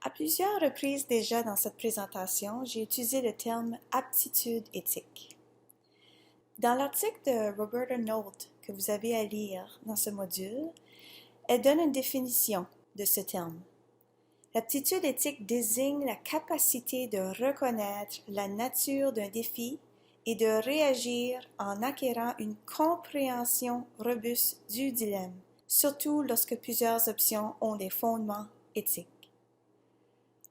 À plusieurs reprises déjà dans cette présentation, j'ai utilisé le terme aptitude éthique. Dans l'article de Roberta Nolt que vous avez à lire dans ce module, elle donne une définition de ce terme. L'aptitude éthique désigne la capacité de reconnaître la nature d'un défi et de réagir en acquérant une compréhension robuste du dilemme, surtout lorsque plusieurs options ont des fondements éthiques.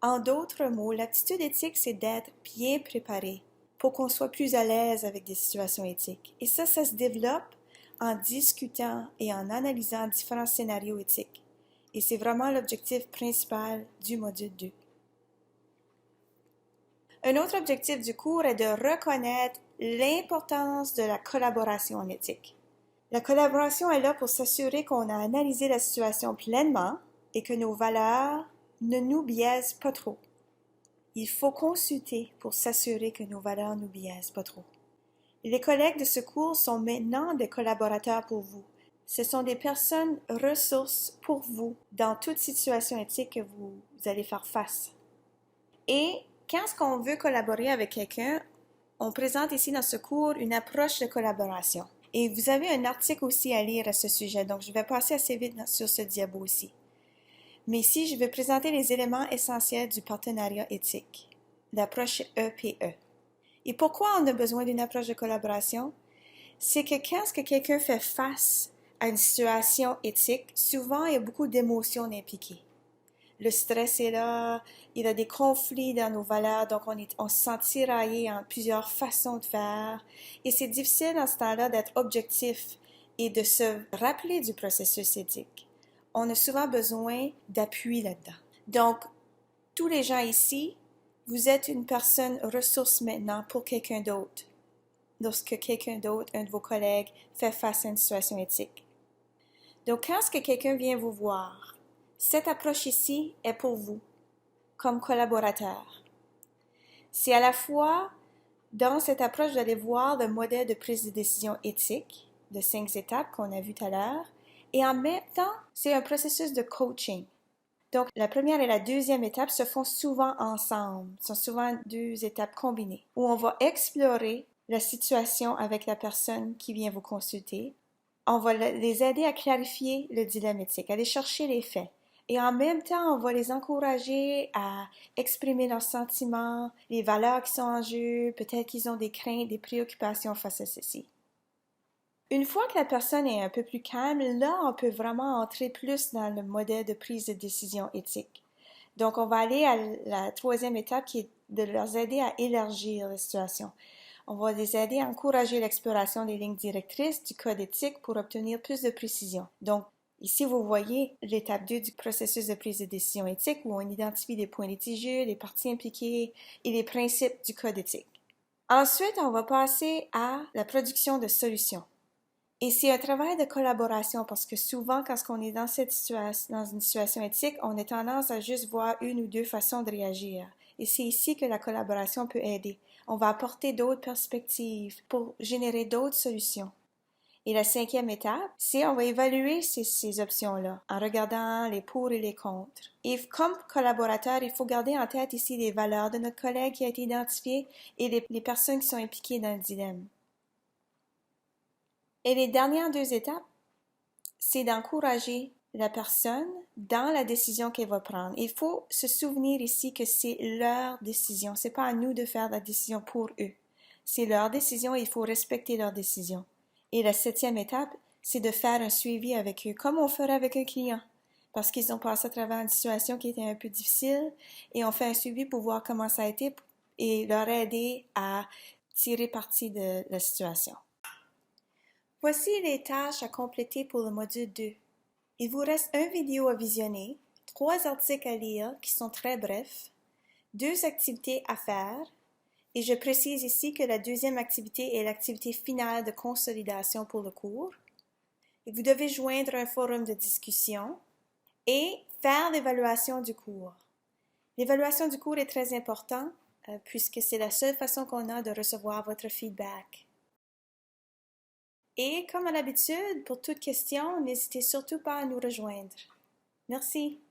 En d'autres mots, l'aptitude éthique, c'est d'être bien préparé pour qu'on soit plus à l'aise avec des situations éthiques. Et ça se développe en discutant et en analysant différents scénarios éthiques. Et c'est vraiment l'objectif principal du module 2. Un autre objectif du cours est de reconnaître l'importance de la collaboration en éthique. La collaboration est là pour s'assurer qu'on a analysé la situation pleinement et que nos valeurs ne nous biaisent pas trop. Il faut consulter pour s'assurer que nos valeurs ne nous biaisent pas trop. Les collègues de ce cours sont maintenant des collaborateurs pour vous. Ce sont des personnes ressources pour vous dans toute situation éthique que vous allez faire face. Et quand on veut collaborer avec quelqu'un, on présente ici dans ce cours une approche de collaboration. Et vous avez un article aussi à lire à ce sujet, donc je vais passer assez vite sur ce diapo aussi. Mais ici, je vais présenter les éléments essentiels du partenariat éthique, l'approche EPE. Et pourquoi on a besoin d'une approche de collaboration? C'est que quand quelqu'un fait face à une situation éthique, souvent il y a beaucoup d'émotions impliquées. Le stress est là, il y a des conflits dans nos valeurs, donc on se sent tiraillé en plusieurs façons de faire. Et c'est difficile dans ce temps-là d'être objectif et de se rappeler du processus éthique. On a souvent besoin d'appui là-dedans. Donc, tous les gens ici, vous êtes une personne ressource maintenant pour quelqu'un d'autre. Lorsque quelqu'un d'autre, un de vos collègues, fait face à une situation éthique. Donc, quand quelqu'un vient vous voir, cette approche ici est pour vous, comme collaborateur. C'est à la fois, dans cette approche, vous allez voir le modèle de prise de décision éthique, de 5 étapes qu'on a vu tout à l'heure, et en même temps, c'est un processus de coaching. Donc, la première et la deuxième étape se font souvent ensemble, sont souvent 2 étapes combinées, où on va explorer la situation avec la personne qui vient vous consulter. On va les aider à clarifier le dilemme éthique, aller chercher les faits. Et en même temps, on va les encourager à exprimer leurs sentiments, les valeurs qui sont en jeu, peut-être qu'ils ont des craintes, des préoccupations face à ceci. Une fois que la personne est un peu plus calme, là, on peut vraiment entrer plus dans le modèle de prise de décision éthique. Donc, on va aller à la 3e étape qui est de leur aider à élargir la situation. On va les aider à encourager l'exploration des lignes directrices du code éthique pour obtenir plus de précision. Donc, ici, vous voyez l'étape 2 du processus de prise de décision éthique où on identifie les points litigieux, les parties impliquées et les principes du code éthique. Ensuite, on va passer à la production de solutions. Et c'est un travail de collaboration parce que souvent, quand on est dans une situation éthique, on a tendance à juste voir 1 ou 2 façons de réagir. Et c'est ici que la collaboration peut aider. On va apporter d'autres perspectives pour générer d'autres solutions. Et la 5e étape, c'est on va évaluer ces options-là en regardant les pour et les contre. Et comme collaborateur, il faut garder en tête ici les valeurs de notre collègue qui a été identifié et les personnes qui sont impliquées dans le dilemme. Et les dernières 2 étapes, c'est d'encourager la personne dans la décision qu'elle va prendre. Il faut se souvenir ici que c'est leur décision. C'est pas à nous de faire la décision pour eux. C'est leur décision et il faut respecter leur décision. Et la 7e étape, c'est de faire un suivi avec eux, comme on ferait avec un client. Parce qu'ils ont passé à travers une situation qui était un peu difficile et on fait un suivi pour voir comment ça a été et leur aider à tirer parti de la situation. Voici les tâches à compléter pour le module 2. Il vous reste 1 vidéo à visionner, 3 articles à lire qui sont très brefs, 2 activités à faire, et je précise ici que la 2e activité est l'activité finale de consolidation pour le cours. Et vous devez joindre un forum de discussion et faire l'évaluation du cours. L'évaluation du cours est très importante puisque c'est la seule façon qu'on a de recevoir votre feedback. Et comme à l'habitude, pour toute question, n'hésitez surtout pas à nous rejoindre. Merci.